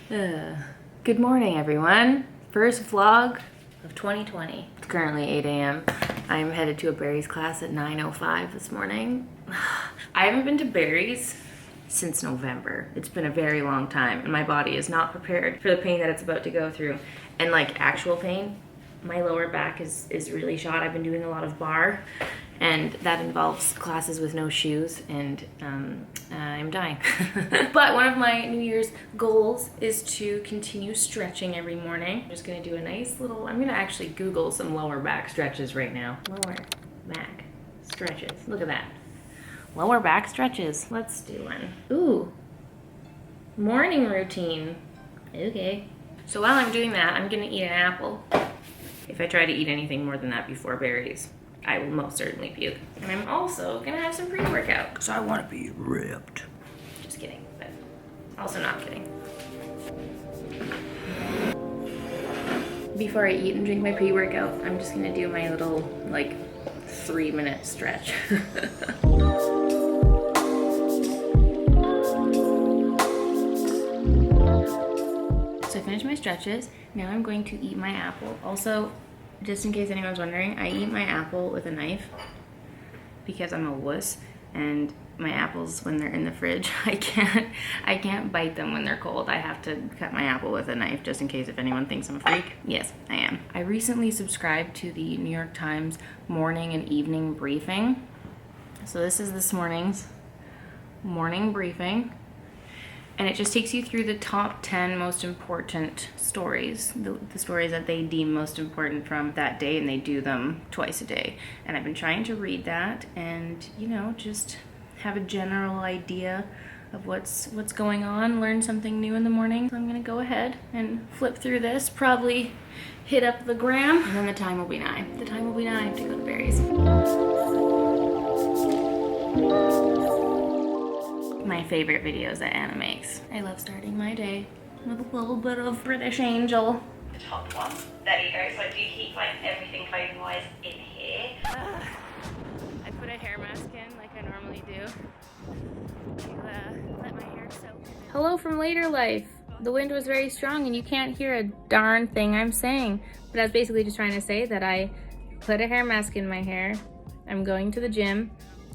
Good morning, everyone. First vlog of 2020. It's currently 8 a.m. I'm headed to a Barry's class at 9:05 this morning. I haven't been to Barry's since November. It's been a very long time, and my body is not prepared for the pain that it's about to go through. And like actual pain, my lower back is really shot. I've been doing a lot of bar, and that involves classes with no shoes, and I'm dying. But one of my New Year's goals is to continue stretching every morning. I'm just gonna do a nice little, I'm gonna actually Google some lower back stretches right now. Lower back stretches, look at that. Lower back stretches, let's do one. Ooh, morning routine, okay. So while I'm doing that, I'm gonna eat an apple. If I try to eat anything more than that before Barry's, I will most certainly puke. And I'm also gonna have some pre-workout because I want to be ripped. Just kidding, but also not kidding. Before I eat and drink my pre-workout, I'm just gonna do my little, like, 3-minute stretch. So I finished my stretches. Now I'm going to eat my apple. Also, just in case anyone's wondering, I eat my apple with a knife because I'm a wuss, and my apples, when they're in the fridge, I can't bite them when they're cold. I have to cut my apple with a knife, just in case if anyone thinks I'm a freak. Yes, I am. I recently subscribed to the New York Times morning and evening briefing. So this is this morning's morning briefing. And it just takes you through the top 10 most important stories, the stories that they deem most important from that day, and they do them twice a day. And I've been trying to read that and, you know, just have a general idea of what's going on, learn something new in the morning. So I'm gonna go ahead and flip through this, probably hit up the gram, and then the time will be nigh. The time will be nigh to go to Barry's. My favorite videos that Anna makes. I love starting my day with a little bit of British Angel. The top one. There you go. So I do keep like everything clothing wise in here. I put a hair mask in like I normally do to let my hair soak. Hello from later life. The wind was very strong and you can't hear a darn thing I'm saying. But I was basically just trying to say that I put a hair mask in my hair. I'm going to the gym.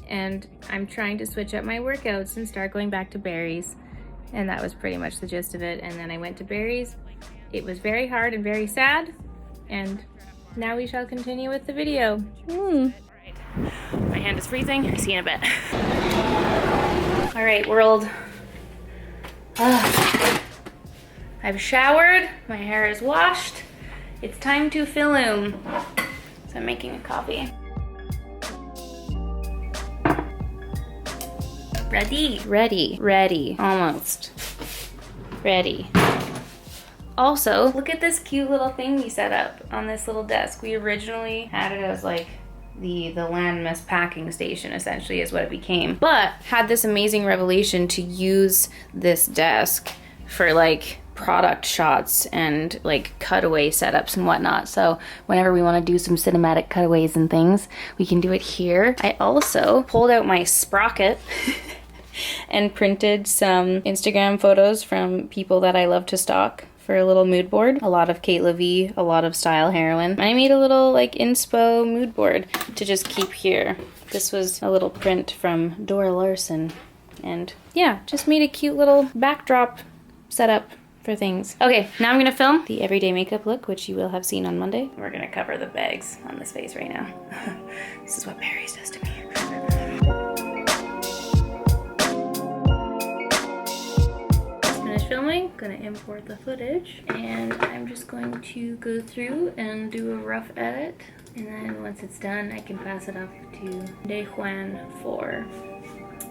And I'm trying to switch up my workouts and start going back to Barry's. And that was pretty much the gist of it. And then I went to Barry's. It was very hard and very sad. And now we shall continue with the video. My hand is freezing. See you in a bit. All right, world. I've showered. My hair is washed. It's time to film. So I'm making a coffee. Ready, almost. Ready. Also, look at this cute little thing we set up on this little desk. We originally had it as like the landmass packing station, essentially, is what it became. But had this amazing revelation to use this desk for like product shots and like cutaway setups and whatnot. So whenever we want to do some cinematic cutaways and things, we can do it here. I also pulled out my sprocket and printed some Instagram photos from people that I love to stalk for a little mood board. A lot of Kate LaVie, a lot of Style Heroine. I made a little like inspo mood board to just keep here. This was a little print from Dora Larson. And yeah, just made a cute little backdrop setup for things. Okay, now I'm gonna film the everyday makeup look, which you will have seen on Monday. We're gonna cover the bags on this face right now. This is what Barry's does to me. Filming, gonna import the footage, and I'm just going to go through and do a rough edit, and then once it's done I can pass it off to DEJAN for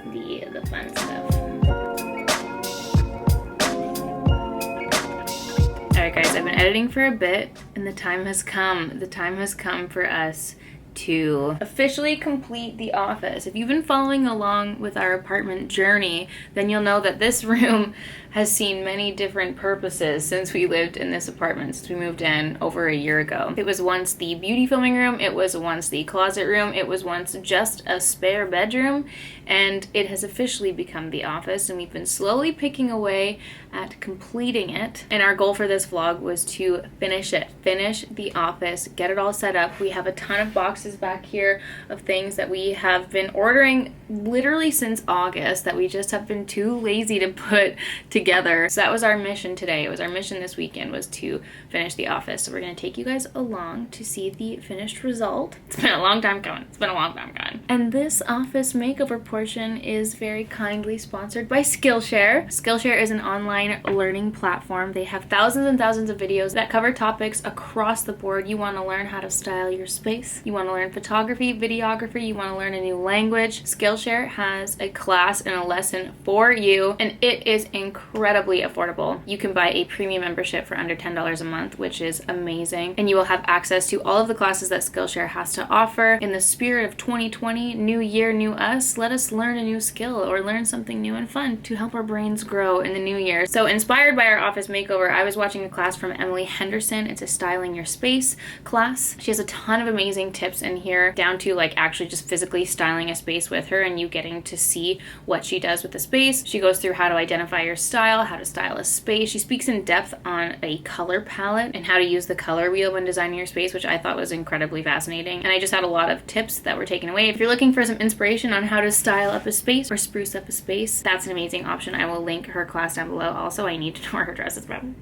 the fun stuff. Alright guys, I've been editing for a bit, and the time has come. The time has come for us to officially complete the office. If you've been following along with our apartment journey, then you'll know that this room has seen many different purposes since we lived in this apartment, since we moved in over a year ago. It was once the beauty filming room, it was once the closet room, it was once just a spare bedroom, and it has officially become the office, and we've been slowly picking away at completing it. And our goal for this vlog was to finish it, finish the office, get it all set up. We have a ton of boxes back here of things that we have been ordering literally since August that we just have been too lazy to put together. So that was our mission today. It was our mission this weekend, was to finish the office. So we're gonna take you guys along to see the finished result. It's been a long time coming. It's been a long time coming. And this office makeover portion is very kindly sponsored by Skillshare. Skillshare is an online learning platform. They have thousands and thousands of videos that cover topics across the board. You want to learn how to style your space, you want to learn photography, videography, you want to learn a new language. Skillshare has a class and a lesson for you, and it is incredibly affordable. You can buy a premium membership for under $10 a month, which is amazing, and you will have access to all of the classes that Skillshare has to offer. In the spirit of 2020, new year, new us, let us learn a new skill or learn something new and fun to help our brains grow in the new year. So inspired by our office makeover, I was watching a class from Emily Henderson. It's a styling your space class. She has a ton of amazing tips in here, down to like actually just physically styling a space with her and you getting to see what she does with the space. She goes through how to identify your style, how to style a space. She speaks in depth on a color palette and how to use the color wheel when designing your space, which I thought was incredibly fascinating. And I just had a lot of tips that were taken away. If you're looking for some inspiration on how to style up a space or spruce up a space, that's an amazing option. I will link her class down below. Also, I need to know where her dress is from.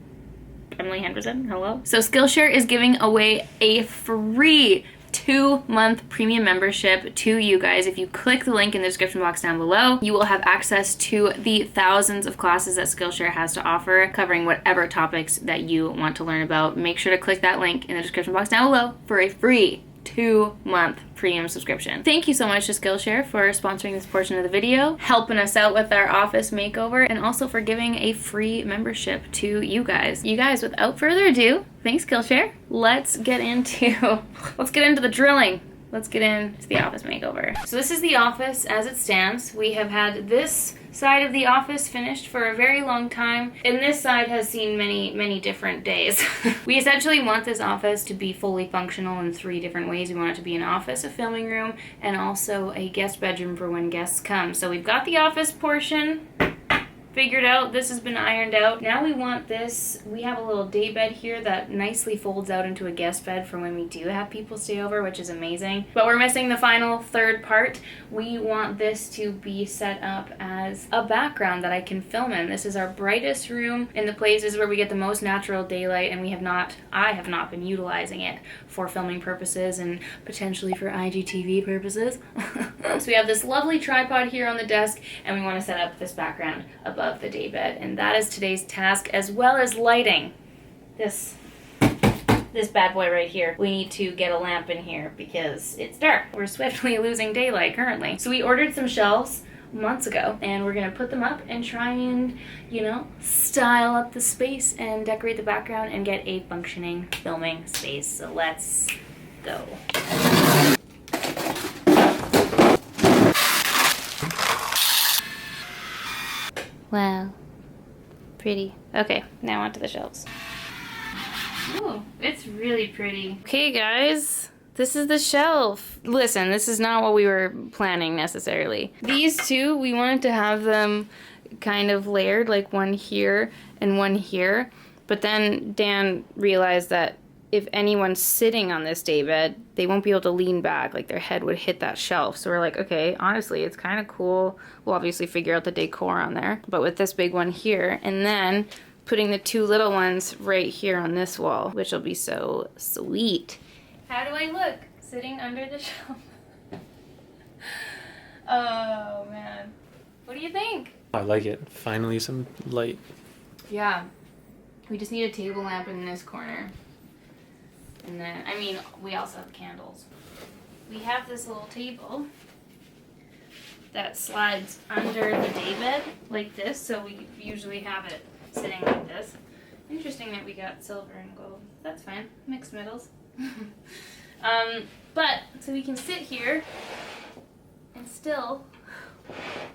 Emily Henderson, hello. So Skillshare is giving away a free 2-month premium membership to you guys. If you click the link in the description box down below, you will have access to the thousands of classes that Skillshare has to offer, covering whatever topics that you want to learn about. Make sure to click that link in the description box down below for a free 2-month premium subscription. Thank you so much to Skillshare for sponsoring this portion of the video, helping us out with our office makeover, and also for giving a free membership to you guys. You guys, without further ado, thanks Skillshare. Let's get into the drilling. Let's get into the office makeover. So this is the office as it stands. We have had this side of the office finished for a very long time, and this side has seen many different days. We essentially want this office to be fully functional in 3 different ways. We want it to be an office, a filming room, and also a guest bedroom for when guests come. So we've got the office portion figured out. This has been ironed out. Now we want this, we have a little day bed here that nicely folds out into a guest bed for when we do have people stay over, which is amazing. But we're missing the final third part. We want this to be set up as a background that I can film in. This is our brightest room in the places where we get the most natural daylight, and I have not been utilizing it for filming purposes and potentially for IGTV purposes. So we have this lovely tripod here on the desk, and we want to set up this background above the daybed, and that is today's task, as well as lighting this bad boy right here. We need to get a lamp in here because it's dark. We're swiftly losing daylight currently. So we ordered some shelves months ago, and we're gonna put them up and try and, you know, style up the space and decorate the background and get a functioning filming space. So let's go. Wow, pretty. Okay, now onto the shelves. Ooh, it's really pretty. Okay guys, this is the shelf. Listen, this is not what we were planning necessarily. These two, we wanted to have them kind of layered, like one here and one here. But then Dan realized that if anyone's sitting on this daybed, they won't be able to lean back, like their head would hit that shelf. So we're like, okay, honestly, it's kind of cool. We'll obviously figure out the decor on there, but with this big one here, and then putting the 2 little ones right here on this wall, which will be so sweet. How do I look sitting under the shelf? Oh man, what do you think? I like it. Finally some light. Yeah, we just need a table lamp in this corner. And then, I mean, we also have candles. We have this little table that slides under the daybed like this, so we usually have it sitting like this. Interesting that we got silver and gold. That's fine. Mixed metals. But, so we can sit here and still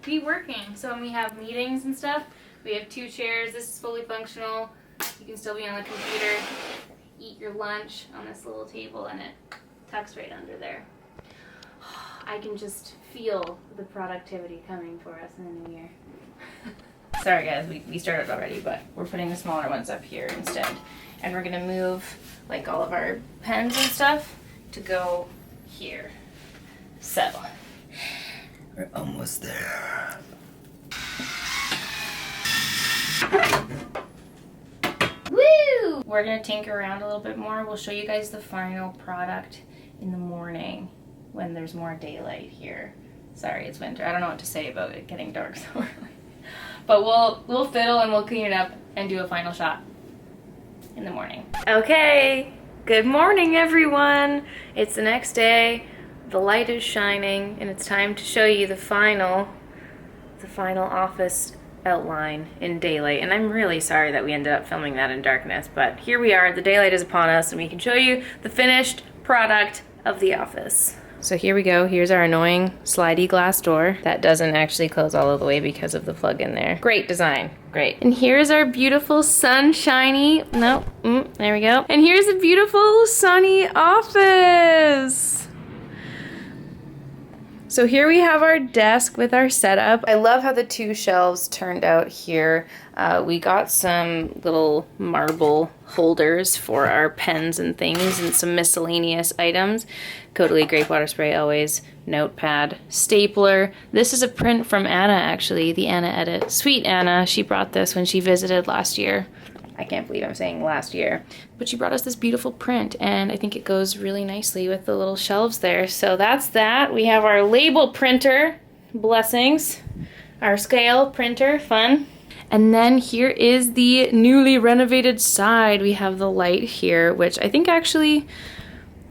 be working. So when we have meetings and stuff, we have 2 chairs. This is fully functional. You can still be on the computer, eat your lunch on this little table, and it tucks right under there. I can just feel the productivity coming for us in the new year. Sorry guys, we started already, but we're putting the smaller ones up here instead. And we're gonna move like all of our pens and stuff to go here. So, we're almost there. Woo! We're gonna tinker around a little bit more. We'll show you guys the final product in the morning when there's more daylight here. Sorry, it's winter. I don't know what to say about it getting dark so early. But we'll fiddle and we'll clean it up and do a final shot in the morning. Okay, good morning everyone. It's the next day, the light is shining, and it's time to show you the final office outline in daylight. And I'm really sorry that we ended up filming that in darkness, but here we are, the daylight is upon us, and we can show you the finished product of the office. So here we go. Here's our annoying slidey glass door that doesn't actually close all of the way because of the plug in there. Great design, great. And here's our beautiful sunshiny, there we go. And here's a beautiful sunny office. So here we have our desk with our setup. I love how the 2 shelves turned out here. We got some little marble holders for our pens and things and some miscellaneous items. Caudalie grape water spray always, notepad, stapler. This is a print from Anna actually, the Anna edit. Sweet Anna, she brought this when she visited last year. I can't believe I'm saying last year. But she brought us this beautiful print, and I think it goes really nicely with the little shelves there. So that's that. We have our label printer, blessings. Our scale printer, fun. And then here is the newly renovated side. We have the light here, which I think actually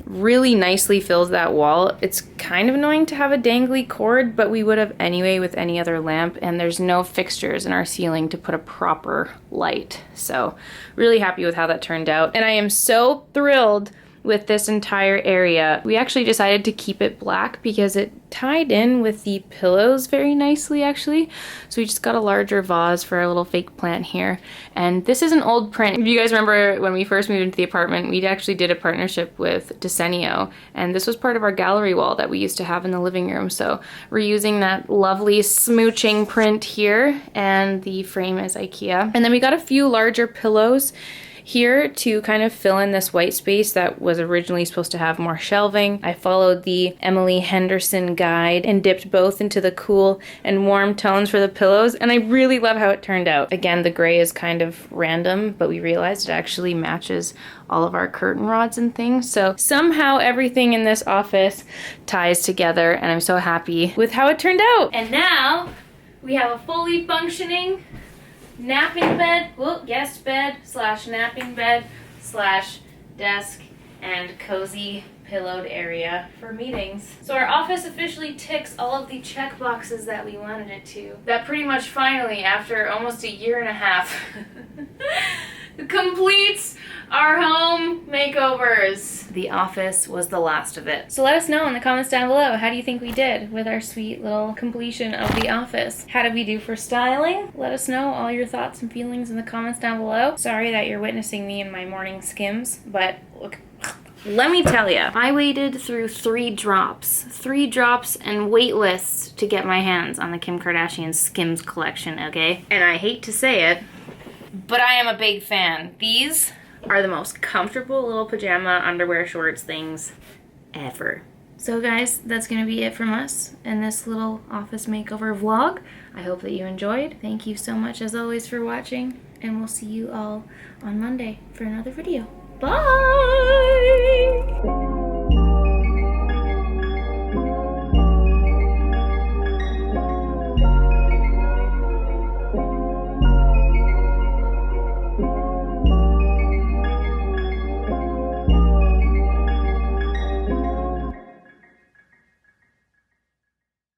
really nicely fills that wall. It's kind of annoying to have a dangly cord, but we would have anyway with any other lamp, and there's no fixtures in our ceiling to put a proper light. So really happy with how that turned out. And I am so thrilled with this entire area. We actually decided to keep it black because it tied in with the pillows very nicely actually. So we just got a larger vase for our little fake plant here. And this is an old print. If you guys remember when we first moved into the apartment, we actually did a partnership with Desenio, and this was part of our gallery wall that we used to have in the living room. So we're using that lovely smooching print here, and the frame is IKEA. And then we got a few larger pillows here to kind of fill in this white space that was originally supposed to have more shelving. I followed the Emily Henderson guide and dipped both into the cool and warm tones for the pillows, and I really love how it turned out. Again, the gray is kind of random, but we realized it actually matches all of our curtain rods and things. So somehow everything in this office ties together, and I'm so happy with how it turned out. And now we have a fully functioning napping bed, guest bed slash napping bed slash desk and cozy pillowed area for meetings. So our office officially ticks all of the check boxes that we wanted it to. That pretty much finally, after almost 1.5 years, completes our home makeovers. The office was the last of it. So let us know in the comments down below, how do you think we did with our sweet little completion of the office? How did we do for styling? Let us know all your thoughts and feelings in the comments down below. Sorry that you're witnessing me in my morning skims, but look, let me tell you, I waded through 3 drops and wait lists to get my hands on the Kim Kardashian Skims collection, okay? And I hate to say it, but I am a big fan. These are the most comfortable little pajama underwear shorts things ever. So guys, that's gonna be it from us in this little office makeover vlog. I hope that you enjoyed. Thank you so much as always for watching, and we'll see you all on Monday for another video. Bye!